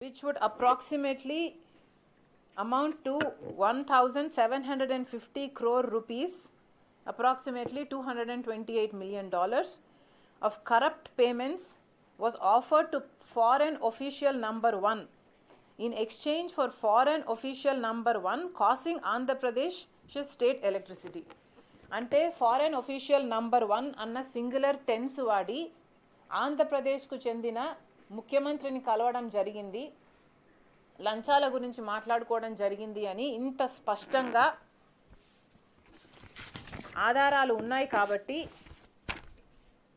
which would approximately amount to 1,750 crore rupees, approximately $228 million of corrupt payments was offered to foreign official number one in exchange for foreign official number one causing Andhra Pradesh state electricity. అంటే foreign official number one అన్న singular tense వాడి ఆంధ్రప్రదేశ్కు చెందిన ముఖ్యమంత్రిని కలవడం జరిగింది, లంచాల గురించి మాట్లాడుకోవడం జరిగింది అని ఇంత స్పష్టంగా ఆధారాలు ఉన్నాయి కాబట్టి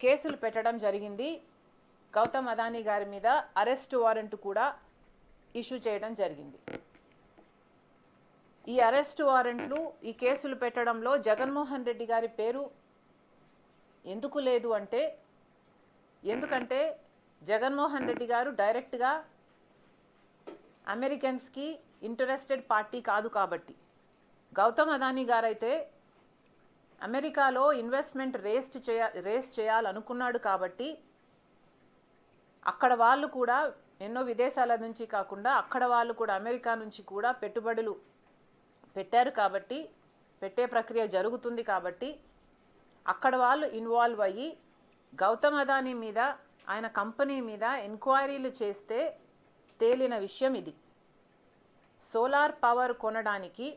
కేసులు పెట్టడం జరిగింది. గౌతమ్ అదానీ గారి మీద అరెస్ట్ వారెంట్ కూడా ఇష్యూ చేయడం జరిగింది. ఈ అరెస్ట్ వారెంట్లు, ఈ కేసులు పెట్టడంలో జగన్మోహన్ రెడ్డి గారి పేరు ఎందుకు లేదు అంటే, ఎందుకంటే జగన్మోహన్ రెడ్డి గారు డైరెక్ట్గా అమెరికన్స్కి ఇంట్రెస్టెడ్ పార్టీ కాదు కాబట్టి. గౌతమ్ అదానీ గారైతే అమెరికాలో ఇన్వెస్ట్మెంట్ రేస్ చేయాలనుకున్నాడు కాబట్టి అక్కడ వాళ్ళు కూడా ఎన్నో విదేశాల నుంచి కాకుండా అక్కడ వాళ్ళు కూడా అమెరికా నుంచి కూడా పెట్టుబడులు పెట్టారు కాబట్టి, పెట్టే ప్రక్రియ జరుగుతుంది కాబట్టి అక్కడ వాళ్ళు ఇన్వాల్వ్ అయ్యి గౌతమ్ అదానీ మీద, ఆయన కంపెనీ మీద ఎంక్వైరీలు చేస్తే తేలిన విషయం ఇది. సోలార్ పవర్ కొనడానికి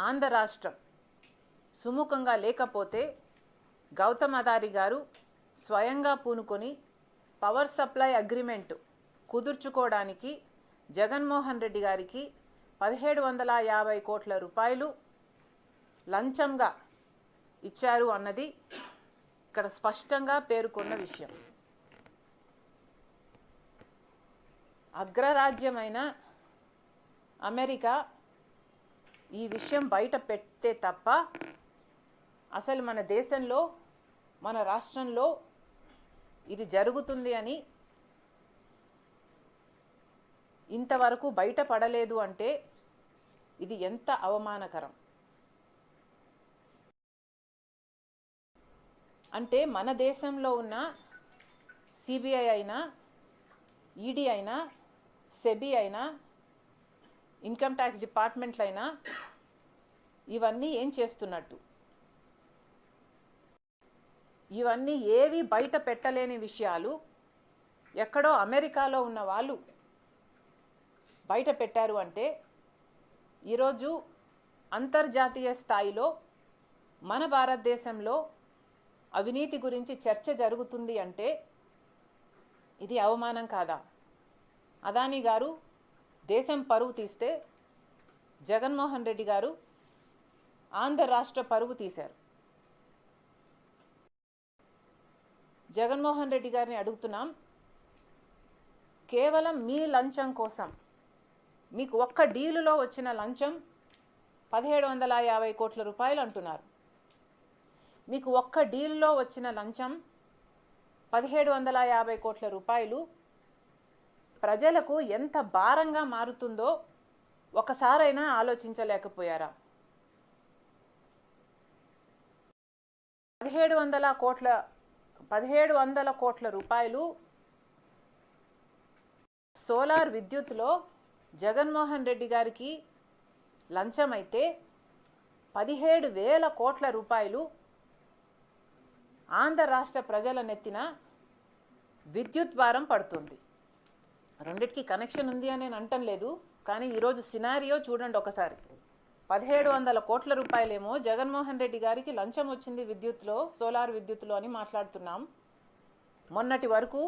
ఆంధ్ర రాష్ట్రం సుముఖంగా లేకపోతే గౌతమ్ అదానీ గారు స్వయంగా పూనుకొని పవర్ సప్లై అగ్రిమెంట్ కుదుర్చుకోవడానికి జగన్మోహన్ రెడ్డి గారికి 1750 కోట్ల రూపాయలు లంచంగా ఇచ్చారు అన్నది ఇక్కడ స్పష్టంగా పేర్కొన్న విషయం. అగ్రరాజ్యమైన అమెరికా ఈ విషయం బయట పెడితే తప్ప అసలు మన దేశంలో, మన రాష్ట్రంలో ఇది జరుగుతుంది అని ఇంతవరకు బయటపడలేదు అంటే ఇది ఎంత అవమానకరం. అంటే మన దేశంలో ఉన్న సిబిఐ అయినా, ఈడీ అయినా, సెబీ అయినా, ఇన్కమ్ ట్యాక్స్ డిపార్ట్మెంట్లు అయినా ఇవన్నీ ఏం చేస్తున్నట్టు? ఇవన్నీ ఏవి బయట పెట్టలేని విషయాలు ఎక్కడో అమెరికాలో ఉన్న వాళ్ళు బయట పెట్టారు అంటే ఈరోజు అంతర్జాతీయ స్థాయిలో మన భారతదేశంలో అవినీతి గురించి చర్చ జరుగుతుంది అంటే ఇది అవమానం కాదా? అదానీ గారు దేశం పరువు తీస్తే జగన్మోహన్ రెడ్డి గారు ఆంధ్ర రాష్ట్ర పరువు తీశారు. జగన్మోహన్ రెడ్డి గారిని అడుగుతున్నాం, కేవలం మీ లంచం కోసం, మీకు ఒక్క డీలులో వచ్చిన లంచం 1750 కోట్ల రూపాయలు అంటున్నారు. మీకు ఒక్క డీలులో వచ్చిన లంచం 1750 కోట్ల రూపాయలు ప్రజలకు ఎంత భారంగా మారుతుందో ఒకసారైనా ఆలోచించలేకపోయారా? 1700 కోట్ల రూపాయలు సోలార్ విద్యుత్లో జగన్మోహన్ రెడ్డి గారికి లంచం అయితే 17,000 కోట్ల రూపాయలు ఆంధ్ర రాష్ట్ర ప్రజల నెత్తిన విద్యుత్ భారం పడుతుంది. రెండిటికి కనెక్షన్ ఉంది అని నేను అంటం లేదు, కానీ ఈరోజు సినారియో చూడండి ఒకసారి. 1700 కోట్ల రూపాయలేమో జగన్మోహన్ రెడ్డి గారికి లంచం వచ్చింది విద్యుత్లో, సోలార్ విద్యుత్లో అని మాట్లాడుతున్నాం. మొన్నటి వరకు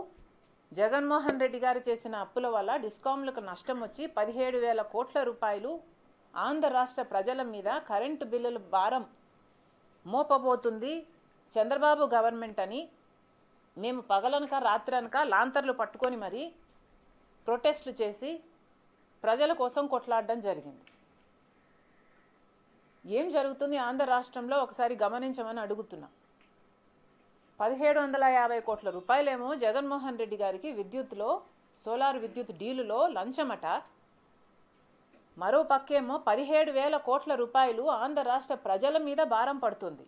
జగన్మోహన్ రెడ్డి గారు చేసిన అప్పుల వల్ల డిస్కామ్లకు నష్టం వచ్చి 17,000 కోట్ల రూపాయలు ఆంధ్ర రాష్ట్ర ప్రజల మీద కరెంటు బిల్లుల భారం మోపబోతుంది చంద్రబాబు గవర్నమెంట్ అని మేము పగలనక రాత్రనక లాంతర్లు పట్టుకొని మరీ ప్రొటెస్టులు చేసి ప్రజల కోసం కొట్లాడడం జరిగింది. ఏం జరుగుతుంది ఆంధ్ర రాష్ట్రంలో ఒకసారి గమనించమని అడుగుతున్నా. 1750 కోట్ల రూపాయలేమో జగన్మోహన్ రెడ్డి గారికి విద్యుత్లో, సోలార్ విద్యుత్ డీలులో లంచమట. మరో పక్కేమో 17,000 కోట్ల రూపాయలు ఆంధ్ర రాష్ట్ర ప్రజల మీద భారం పడుతుంది.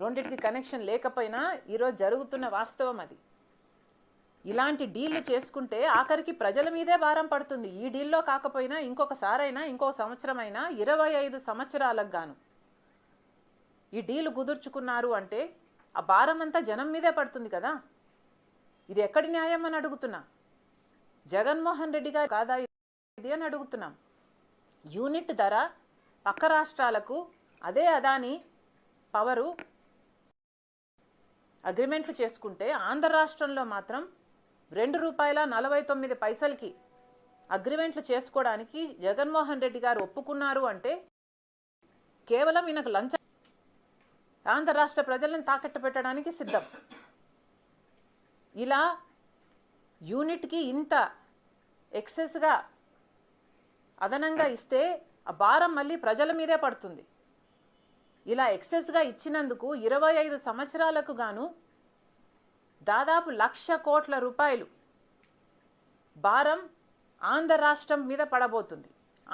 రెండిటికి కనెక్షన్ లేకపోయినా ఈరోజు జరుగుతున్న వాస్తవం అది. ఇలాంటి డీళ్లు చేసుకుంటే ఆఖరికి ప్రజల మీదే భారం పడుతుంది. ఈ డీల్లో కాకపోయినా ఇంకొకసారైనా ఇంకో సంవత్సరమైనా 25 సంవత్సరాలకు గాను ఈ డీలు కుదుర్చుకున్నారు అంటే ఆ భారం అంతా జనం మీదే పడుతుంది కదా. ఇది ఎక్కడి న్యాయం అని అడుగుతున్నా. జగన్మోహన్ రెడ్డి గారు కాదా ఇది అని అడుగుతున్నాం. యూనిట్ ధర పక్క రాష్ట్రాలకు అదే అదాని పవరు అగ్రిమెంట్లు చేసుకుంటే ఆంధ్ర రాష్ట్రంలో మాత్రం ₹2.49 అగ్రిమెంట్లు చేసుకోవడానికి జగన్మోహన్ రెడ్డి గారు ఒప్పుకున్నారు అంటే కేవలం ఈయనకు లంచం. ఆంధ్ర రాష్ట్ర ప్రజలను తాకట్టు పెట్టడానికి సిద్ధం. ఇలా యూనిట్కి ఇంత ఎక్సెస్గా అదనంగా ఇస్తే ఆ భారం మళ్ళీ ప్రజల మీదే పడుతుంది. ఇలా ఎక్సెస్గా ఇచ్చినందుకు 25 సంవత్సరాలకు గాను దాదాపు ₹1,00,000 కోట్ల భారం ఆంధ్ర రాష్ట్రం మీద పడబోతుంది,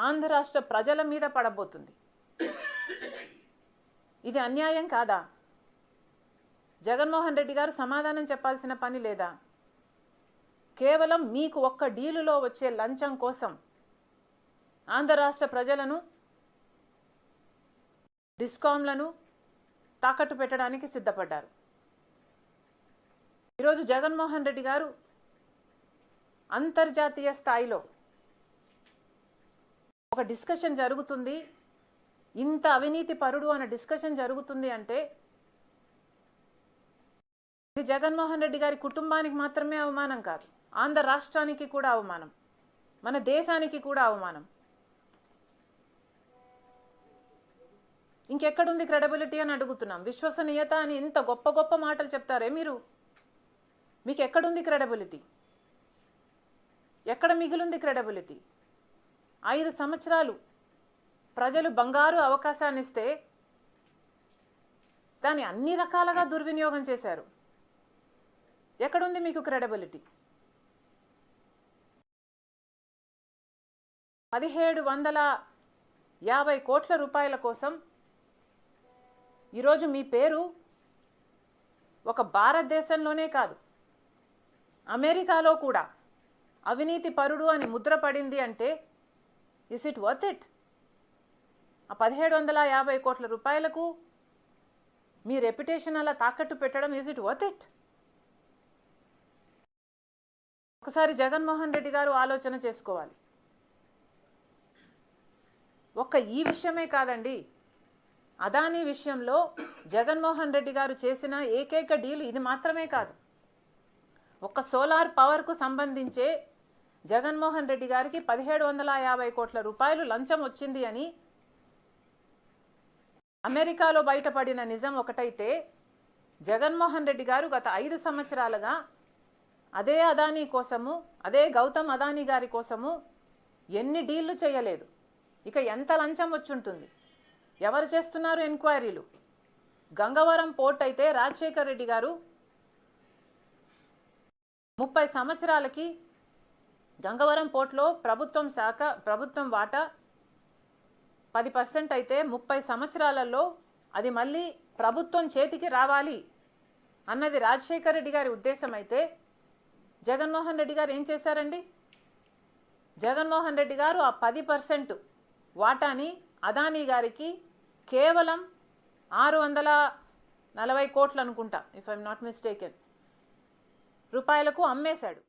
ఆంధ్ర రాష్ట్ర ప్రజల మీద పడబోతుంది. ఇది అన్యాయం కాదా? జగన్మోహన్ రెడ్డి గారు సమాధానం చెప్పాల్సిన పని లేదా? కేవలం మీకు ఒక్క డీలులో వచ్చే లంచం కోసం ఆంధ్ర రాష్ట్ర ప్రజలను, డిస్కాంలను తాకట్టు పెట్టడానికి సిద్ధపడ్డారు. ఈరోజు జగన్మోహన్ రెడ్డి గారు అంతర్జాతీయ స్థాయిలో ఒక డిస్కషన్ జరుగుతుంది, ఇంత అవినీతి పరుడు అనే డిస్కషన్ జరుగుతుంది అంటే ఇది జగన్మోహన్ రెడ్డి గారి కుటుంబానికి మాత్రమే అవమానం కాదు, ఆంధ్ర రాష్ట్రానికి కూడా అవమానం, మన దేశానికి కూడా అవమానం. ఇంకెక్కడుంది క్రెడిబిలిటీ అని అడుగుతున్నాం. విశ్వసనీయత అని ఇంత గొప్ప గొప్ప మాటలు చెప్తారే మీరు, మీకు ఎక్కడుంది క్రెడిబిలిటీ? ఎక్కడ మిగిలింది క్రెడిబిలిటీ? 5 సంవత్సరాలు ప్రజలు బంగారు అవకాశాన్ని ఇస్తే దాన్ని అన్ని రకాలుగా దుర్వినియోగం చేశారు. ఎక్కడుంది మీకు క్రెడిబిలిటీ? 1750 కోట్ల రూపాయల కోసం ఈరోజు మీ పేరు ఒక భారతదేశంలోనే కాదు అమెరికాలో కూడా అవినీతి పరుడు అని ముద్ర పడింది అంటే ఇస్ ఇట్ వర్త్ ఇట్? ఆ 1750 కోట్ల రూపాయలకు మీ రెప్యుటేషన్ అలా తాకట్టు పెట్టడం ఇస్ ఇట్ వర్త్ ఇట్? ఒకసారి జగన్మోహన్ రెడ్డి గారు ఆలోచన చేసుకోవాలి. ఒక్క ఈ విషయమే కాదండి, అదానీ విషయంలో జగన్మోహన్ రెడ్డి గారు చేసిన ఏకైక డీల్ ఇది మాత్రమే కాదు. ఒక్క సోలార్ పవర్కు సంబంధించే జగన్మోహన్ రెడ్డి గారికి 1750 కోట్ల రూపాయలు లంచం వచ్చింది అని అమెరికాలో బయటపడిన నిజం ఒకటైతే, జగన్మోహన్ రెడ్డి గారు గత 5 సంవత్సరాలుగా అదే అదానీ కోసము, అదే గౌతమ్ అదానీ గారి కోసము ఎన్ని డీళ్లు చేయలేదు? ఇక ఎంత లంచం వచ్చుంటుంది? ఎవరు చేస్తున్నారు ఎంక్వైరీలు? గంగవరం పోర్ట్ అయితే రాజశేఖర్ రెడ్డి గారు 30 సంవత్సరాలకి గంగవరం పోర్ట్లో ప్రభుత్వం వాటా 10% అయితే 30 సంవత్సరాలలో అది మళ్ళీ ప్రభుత్వం చేతికి రావాలి అన్నది రాజశేఖర్ రెడ్డి గారి ఉద్దేశం అయితే, జగన్మోహన్ రెడ్డి గారు ఏం చేశారండి? జగన్మోహన్ రెడ్డి గారు ఆ 10% వాటాని అదానీ గారికి కేవలం 640 కోట్లు అనుకుంటా, ఇఫ్ ఐఎమ్ నాట్ మిస్టేకెన్, రూపాయలకు అమ్మేశాడు.